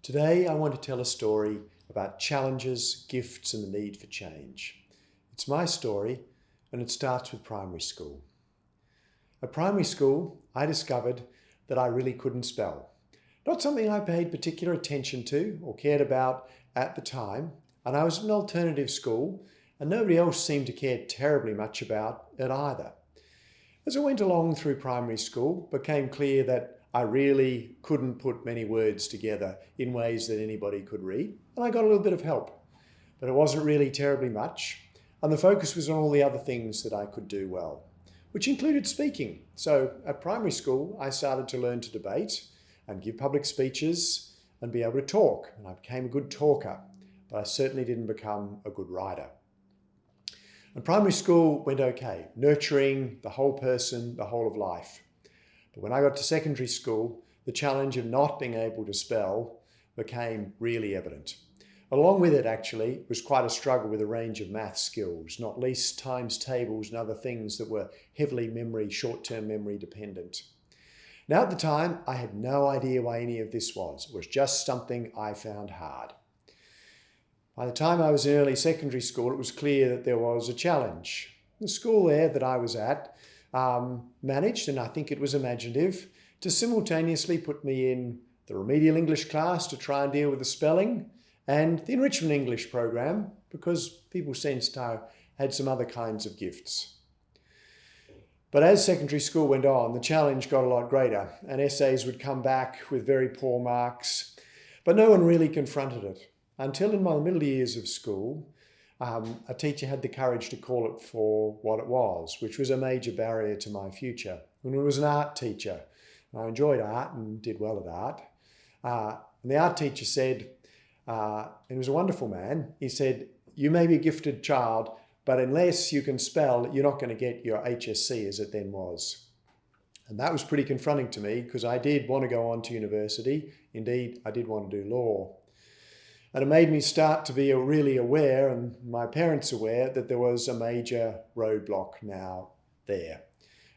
Today I want to tell a story about challenges, gifts and the need for change. It's my story and it starts with primary school. At primary school I discovered that I really couldn't spell. Not something I paid particular attention to or cared about at the time, and I was at an alternative school and nobody else seemed to care terribly much about it either. As I went along through primary school, it became clear that I really couldn't put many words together in ways that anybody could read, and I got a little bit of help. But it wasn't really terribly much, and the focus was on all the other things that I could do well, which included speaking. So at primary school, I started to learn to debate and give public speeches and be able to talk, and I became a good talker, but I certainly didn't become a good writer. And primary school went okay, nurturing the whole person, the whole of life. But when I got to secondary school, the challenge of not being able to spell became really evident. Along with it, actually, was quite a struggle with a range of math skills, not least times tables and other things that were heavily short-term memory dependent. Now at the time, I had no idea why any of this was. It was just something I found hard. By the time I was in early secondary school, it was clear that there was a challenge. The school there that I was at managed, and I think it was imaginative, to simultaneously put me in the remedial English class to try and deal with the spelling and the enrichment English program because people sensed I had some other kinds of gifts. But as secondary school went on, the challenge got a lot greater and essays would come back with very poor marks, but no one really confronted it until in my middle years of school. A teacher had the courage to call it for what it was, which was a major barrier to my future. And it was an art teacher. I enjoyed art and did well at art. And the art teacher said, and he was a wonderful man, he said, "You may be a gifted child, but unless you can spell, you're not going to get your HSC," as it then was. And that was pretty confronting to me because I did want to go on to university. Indeed, I did want to do law. And it made me start to be really aware, and my parents aware, that there was a major roadblock now there.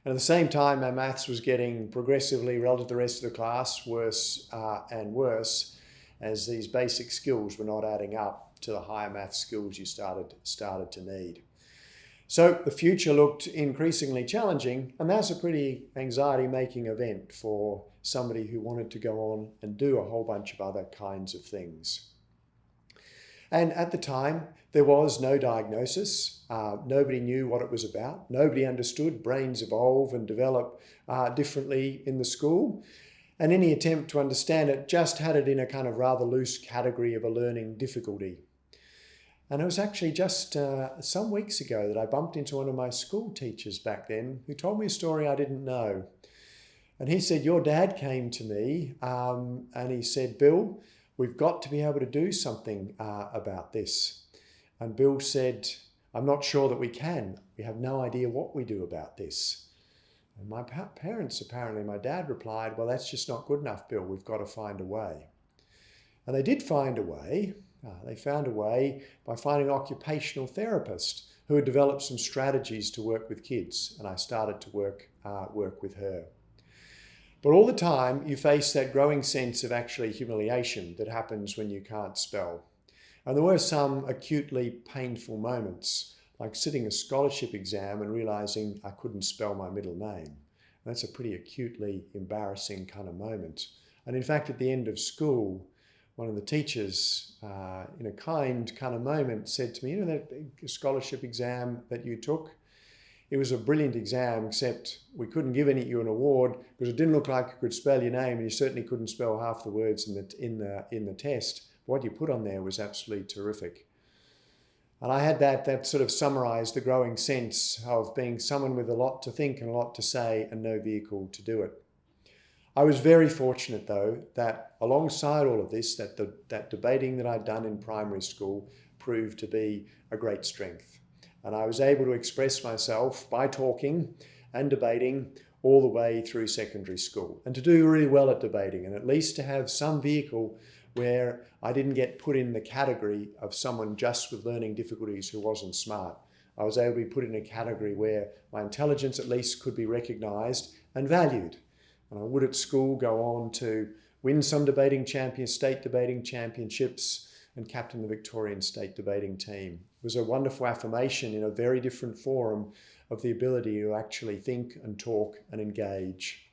And at the same time, my maths was getting progressively, relative to the rest of the class, worse and worse, as these basic skills were not adding up to the higher maths skills you started to need. So the future looked increasingly challenging, and that's a pretty anxiety-making event for somebody who wanted to go on and do a whole bunch of other kinds of things. And at the time, there was no diagnosis. Nobody knew what it was about. Nobody understood brains evolve and develop differently in the school. And any attempt to understand it just had it in a kind of rather loose category of a learning difficulty. And it was actually just some weeks ago that I bumped into one of my school teachers back then who told me a story I didn't know. And he said, "Your dad came to me and he said, 'Bill, we've got to be able to do something about this.' And Bill said, 'I'm not sure that we can. We have no idea what we do about this.' And my parents, apparently, my dad replied, 'Well, that's just not good enough, Bill. We've got to find a way.' And they did find a way. They found a way by finding an occupational therapist who had developed some strategies to work with kids. And I started to work with her. But all the time, you face that growing sense of actually humiliation that happens when you can't spell. And there were some acutely painful moments, like sitting a scholarship exam and realizing I couldn't spell my middle name. That's a pretty acutely embarrassing kind of moment. And in fact, at the end of school, one of the teachers, in a kind of moment, said to me, "You know that big scholarship exam that you took? It was a brilliant exam, except we couldn't give you an award because it didn't look like you could spell your name, and you certainly couldn't spell half the words in the test. What you put on there was absolutely terrific." And I had that sort of summarised the growing sense of being someone with a lot to think and a lot to say and no vehicle to do it. I was very fortunate, though, that alongside all of this, that debating that I'd done in primary school proved to be a great strength. And I was able to express myself by talking and debating all the way through secondary school, and to do really well at debating, and at least to have some vehicle where I didn't get put in the category of someone just with learning difficulties who wasn't smart. I was able to be put in a category where my intelligence at least could be recognised and valued. And I would at school go on to win some state debating championships, and captain the Victorian state debating team. It was a wonderful affirmation in a very different forum of the ability to actually think and talk and engage.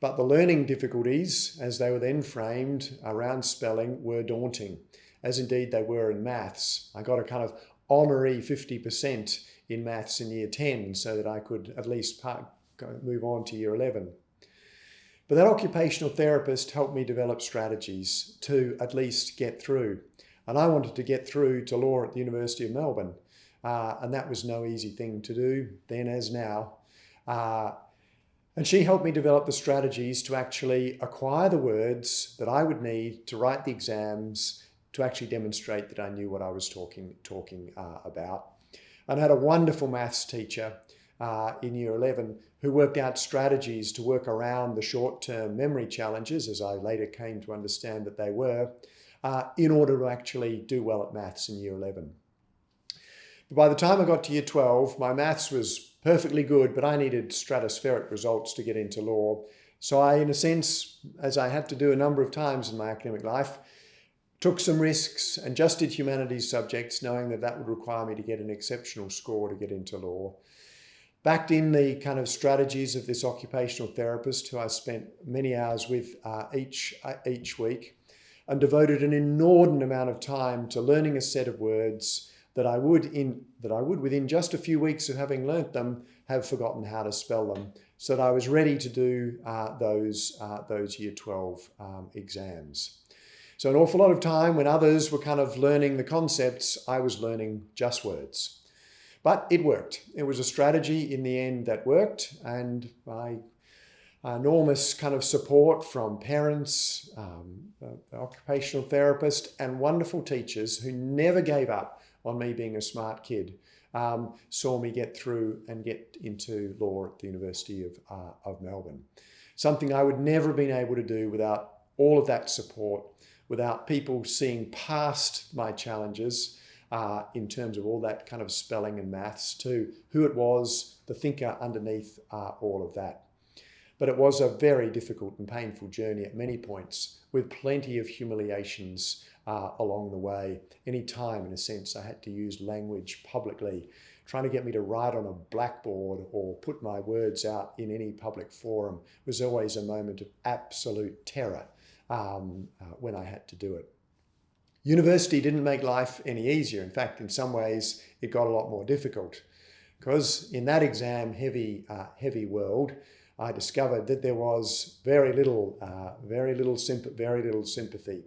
But the learning difficulties, as they were then framed around spelling, were daunting, as indeed they were in maths. I got a kind of honorary 50% in maths in year 10 so that I could at least move on to year 11. But that occupational therapist helped me develop strategies to at least get through. And I wanted to get through to law at the University of Melbourne. And that was no easy thing to do then as now. And she helped me develop the strategies to actually acquire the words that I would need to write the exams to actually demonstrate that I knew what I was talking about. And I had a wonderful maths teacher in year 11 who worked out strategies to work around the short-term memory challenges, as I later came to understand that they were, in order to actually do well at maths in year 11. But by the time I got to year 12, my maths was perfectly good, but I needed stratospheric results to get into law. So I, in a sense, as I had to do a number of times in my academic life, took some risks and just did humanities subjects, knowing that that would require me to get an exceptional score to get into law. Backed in the kind of strategies of this occupational therapist who I spent many hours with each week, and devoted an inordinate amount of time to learning a set of words that I would within just a few weeks of having learnt them have forgotten how to spell them, so that I was ready to do those year 12 exams. So an awful lot of time when others were kind of learning the concepts, I was learning just words. But it worked. It was a strategy in the end that worked, and by enormous kind of support from parents, the occupational therapist, and wonderful teachers who never gave up on me being a smart kid, saw me get through and get into law at the University of Melbourne. Something I would never have been able to do without all of that support, without people seeing past my challenges in terms of all that kind of spelling and maths to who it was, the thinker underneath all of that. But it was a very difficult and painful journey at many points, with plenty of humiliations along the way. Any time, in a sense, I had to use language publicly, trying to get me to write on a blackboard or put my words out in any public forum was always a moment of absolute terror when I had to do it. University didn't make life any easier. In fact, in some ways, it got a lot more difficult, because in that exam heavy world, I discovered that there was very little sympathy.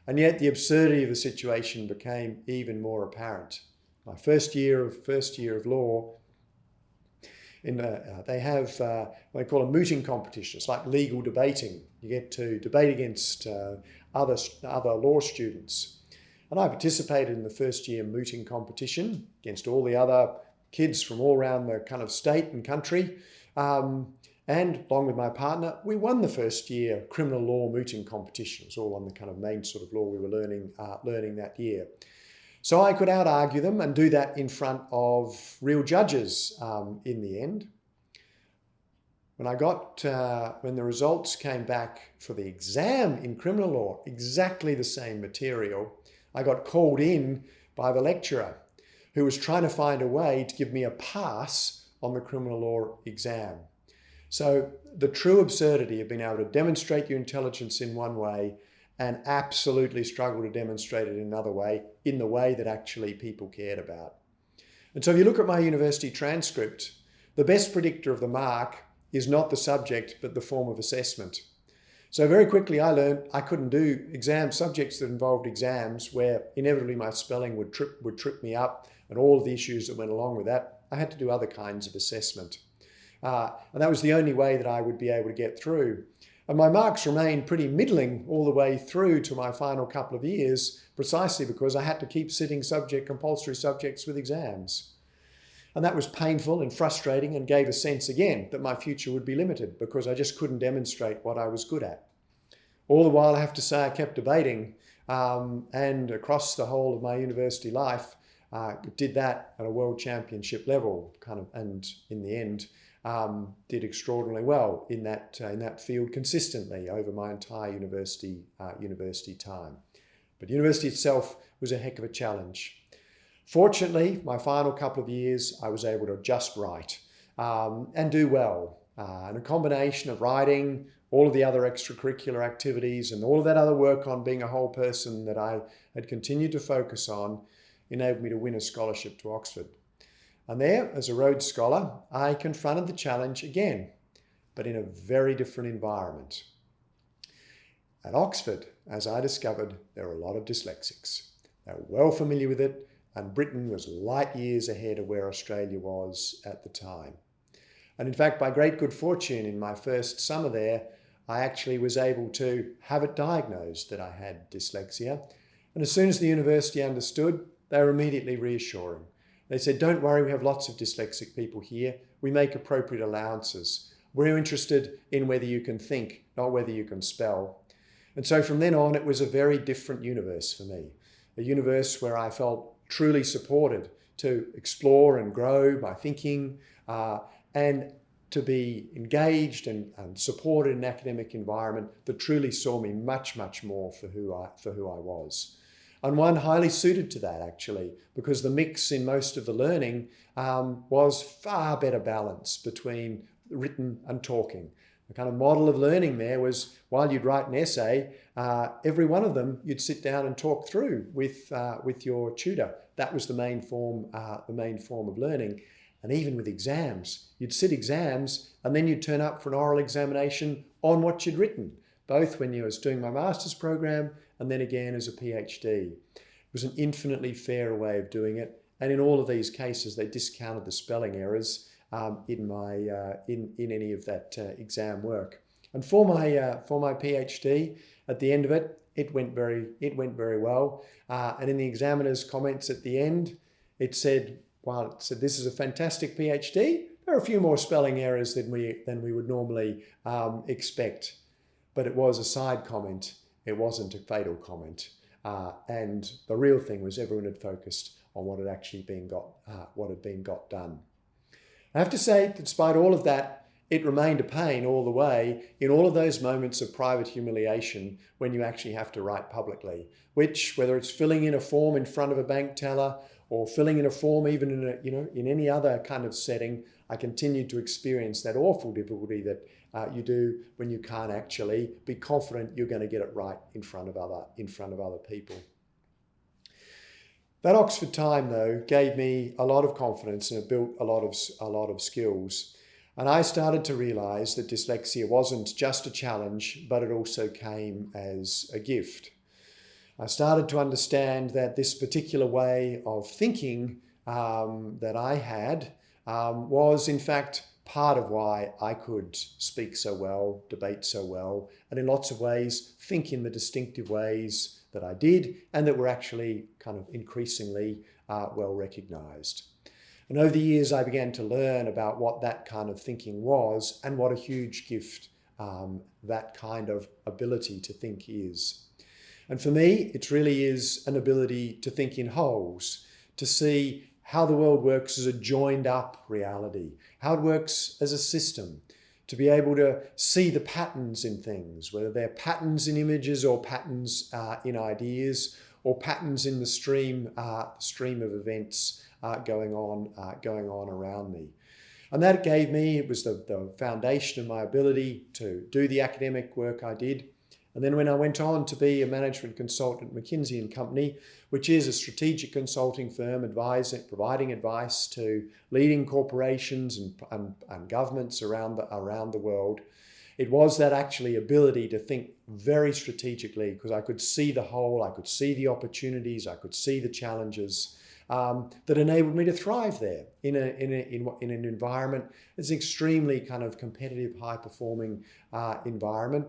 And yet the absurdity of the situation became even more apparent. My first year of law, they have what they call a mooting competition. It's like legal debating. You get to debate against other law students. And I participated in the first year mooting competition against all the other kids from all around the kind of state and country. And along with my partner, we won the first year criminal law mooting competition. It was all on the kind of main sort of law we were learning that year. So I could out-argue them and do that in front of real judges in the end. When the results came back for the exam in criminal law, exactly the same material, I got called in by the lecturer who was trying to find a way to give me a pass on the criminal law exam. So the true absurdity of being able to demonstrate your intelligence in one way and absolutely struggle to demonstrate it in another way, in the way that actually people cared about. And so if you look at my university transcript, the best predictor of the mark is not the subject, but the form of assessment. So very quickly I learned I couldn't do subjects that involved exams where inevitably my spelling would trip me up and all of the issues that went along with that. I had to do other kinds of assessment. And that was the only way that I would be able to get through. And my marks remained pretty middling all the way through to my final couple of years, precisely because I had to keep sitting compulsory subjects with exams. And that was painful and frustrating and gave a sense again that my future would be limited because I just couldn't demonstrate what I was good at. All the while, I have to say, I kept debating and across the whole of my university life, did that at a world championship level and in the end, did extraordinarily well in that field consistently over my entire university time. But university itself was a heck of a challenge. Fortunately, my final couple of years, I was able to just write and do well. And a combination of writing, all of the other extracurricular activities, and all of that other work on being a whole person that I had continued to focus on enabled me to win a scholarship to Oxford. And there, as a Rhodes Scholar, I confronted the challenge again, but in a very different environment. At Oxford, as I discovered, there were a lot of dyslexics. They were well familiar with it, and Britain was light years ahead of where Australia was at the time. And in fact, by great good fortune, in my first summer there, I actually was able to have it diagnosed that I had dyslexia. And as soon as the university understood, they were immediately reassuring. They said, don't worry, we have lots of dyslexic people here. We make appropriate allowances. We're interested in whether you can think, not whether you can spell. And so from then on, it was a very different universe for me. A universe where I felt truly supported to explore and grow my thinking and to be engaged and supported in an academic environment that truly saw me much, much more for who I was. And one highly suited to that, actually, because the mix in most of the learning was far better balance between written and talking. The kind of model of learning there was, while you'd write an essay, every one of them you'd sit down and talk through with your tutor. That was the main form of learning. And even with exams, you'd sit exams and then you'd turn up for an oral examination on what you'd written, both when you was doing my master's program and then again as a PhD. It was an infinitely fairer way of doing it. And in all of these cases, they discounted the spelling errors in any of that exam work. And for my PhD, at the end of it, it went very well. And in the examiner's comments at the end, it said, this is a fantastic PhD. There are a few more spelling errors than we would normally expect. But it was a side comment. It wasn't a fatal comment. And the real thing was everyone had focused on what had actually been got done. I have to say, that despite all of that, it remained a pain all the way in all of those moments of private humiliation when you actually have to write publicly, which, whether it's filling in a form in front of a bank teller or filling in a form even in any other kind of setting, I continued to experience that awful difficulty that you do when you can't actually be confident you're going to get it right in front of other people. That Oxford time, though, gave me a lot of confidence and it built a lot of skills. And I started to realise that dyslexia wasn't just a challenge, but it also came as a gift. I started to understand that this particular way of thinking that I had was, in fact, part of why I could speak so well, debate so well, and in lots of ways think in the distinctive ways that I did and that were actually kind of increasingly well recognised. And over the years, I began to learn about what that kind of thinking was and what a huge gift that kind of ability to think is. And for me, it really is an ability to think in wholes, to see how the world works as a joined up reality, how it works as a system, to be able to see the patterns in things, whether they're patterns in images or patterns in ideas or patterns in the stream of events going on around me. And that gave me, it was the foundation of my ability to do the academic work I did. And then when I went on to be a management consultant at McKinsey & Company, which is a strategic consulting firm providing advice to leading corporations and governments around the world, it was that actually ability to think very strategically, because I could see the whole, I could see the opportunities, I could see the challenges that enabled me to thrive there in an environment that's an extremely kind of competitive, high-performing environment.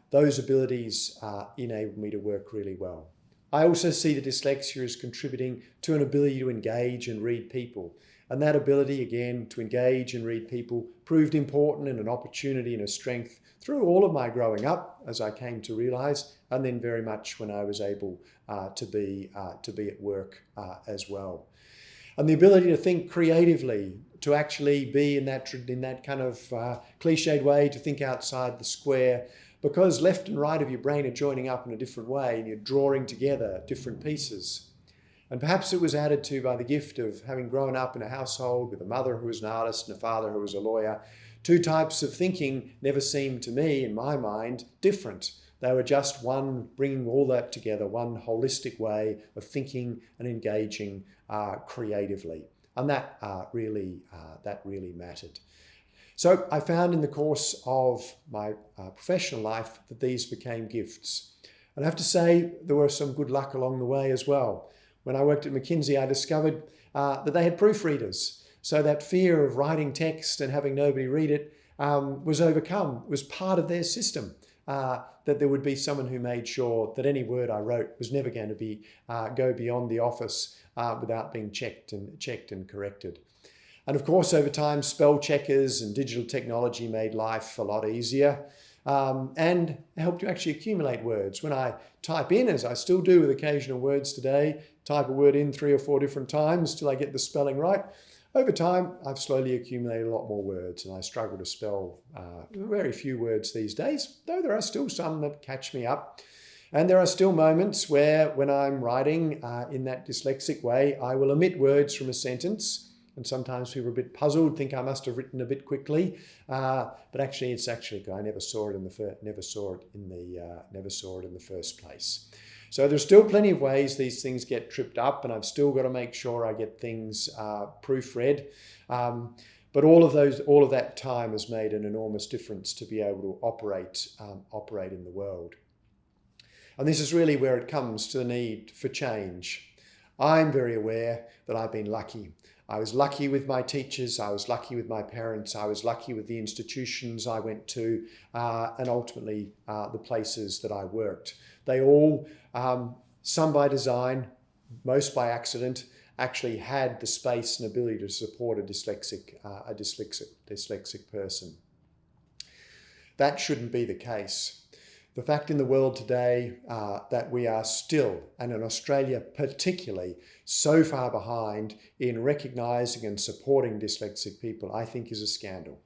Those abilities enabled me to work really well. I also see the dyslexia as contributing to an ability to engage and read people. And that ability, again, to engage and read people proved important and an opportunity and a strength through all of my growing up, as I came to realise, and then very much when I was able to be at work as well. And the ability to think creatively, to actually be in that kind of cliched way, to think outside the square, because left and right of your brain are joining up in a different way and you're drawing together different pieces. And perhaps it was added to by the gift of having grown up in a household with a mother who was an artist and a father who was a lawyer. Two types of thinking never seemed to me, in my mind, different. They were just one, bringing all that together, one holistic way of thinking and engaging creatively. And that really mattered. So I found in the course of my professional life that these became gifts. And I have to say there was some good luck along the way as well. When I worked at McKinsey, I discovered that they had proofreaders. So that fear of writing text and having nobody read it was overcome. It was part of their system. That there would be someone who made sure that any word I wrote was never going to be go beyond the office without being checked and corrected. And of course, over time, spell checkers and digital technology made life a lot easier and helped you actually accumulate words. When I type in, as I still do with occasional words today, type a word in 3 or 4 different times till I get the spelling right. Over time, I've slowly accumulated a lot more words, and I struggle to spell very few words these days, though there are still some that catch me up. And there are still moments where, when I'm writing in that dyslexic way, I will omit words from a sentence. And sometimes people are a bit puzzled, think I must have written a bit quickly, but actually, it's actually I never saw it in the first place. So there's still plenty of ways these things get tripped up, and I've still got to make sure I get things proofread. But all of that time has made an enormous difference to be able to operate in the world. And this is really where it comes to the need for change. I'm very aware that I've been lucky. I was lucky with my teachers, I was lucky with my parents, I was lucky with the institutions I went to, and ultimately the places that I worked. They all, some by design, most by accident, actually had the space and ability to support a dyslexic person. That shouldn't be the case. The fact in the world today that we are still, and in Australia particularly, so far behind in recognising and supporting dyslexic people, I think is a scandal.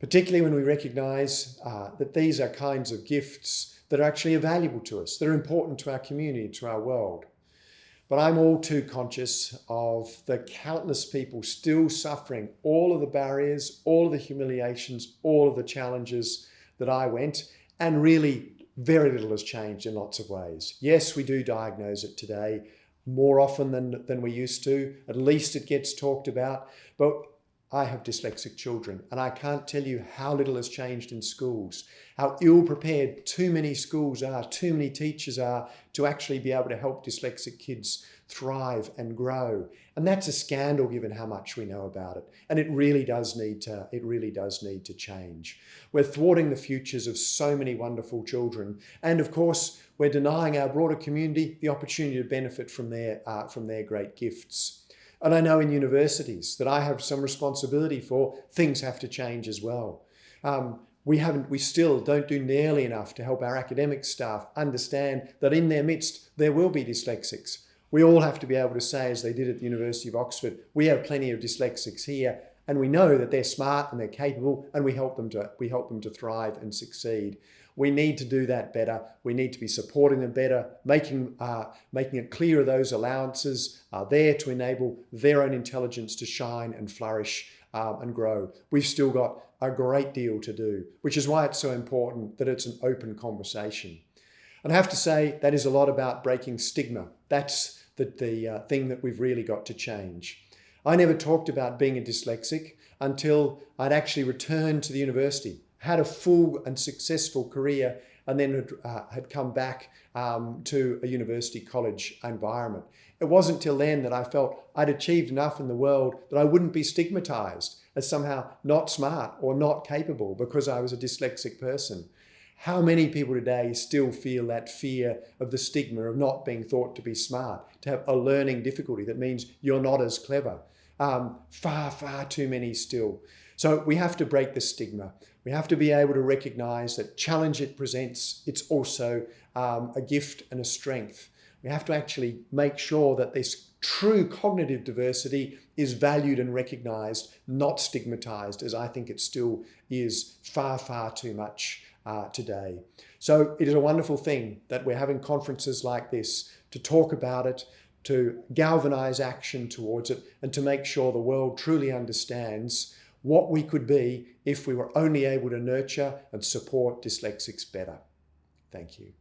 Particularly when we recognise that these are kinds of gifts that are actually valuable to us, that are important to our community, to our world. But I'm all too conscious of the countless people still suffering all of the barriers, all of the humiliations, all of the challenges that I went. And really, very little has changed in lots of ways. Yes, we do diagnose it today more often than we used to. At least it gets talked about. But I have dyslexic children, and I can't tell you how little has changed in schools, how ill-prepared too many schools are, too many teachers are to actually be able to help dyslexic kids thrive and grow. And that's a scandal given how much we know about it. And it really does need to change. We're thwarting the futures of so many wonderful children. And of course, we're denying our broader community the opportunity to benefit from their great gifts. And I know in universities that I have some responsibility for, things have to change as well. We still don't do nearly enough to help our academic staff understand that in their midst there will be dyslexics. We all have to be able to say, as they did at the University of Oxford, we have plenty of dyslexics here, and we know that they're smart and they're capable, and we help them to thrive and succeed. We need to do that better. We need to be supporting them better, making it clear those allowances are there to enable their own intelligence to shine and flourish and grow. We've still got a great deal to do, which is why it's so important that it's an open conversation. And I have to say that is a lot about breaking stigma. That's the thing that we've really got to change. I never talked about being a dyslexic until I'd actually returned to the university, had a full and successful career, and then had come back to a university college environment. It wasn't till then that I felt I'd achieved enough in the world that I wouldn't be stigmatized as somehow not smart or not capable because I was a dyslexic person. How many people today still feel that fear of the stigma of not being thought to be smart, to have a learning difficulty that means you're not as clever? Far too many still. So we have to break the stigma. We have to be able to recognize that challenge it presents, it's also a gift and a strength. We have to actually make sure that this true cognitive diversity is valued and recognised, not stigmatised, as I think it still is far, far too much today. So it is a wonderful thing that we're having conferences like this to talk about it, to galvanise action towards it, and to make sure the world truly understands what we could be if we were only able to nurture and support dyslexics better. Thank you.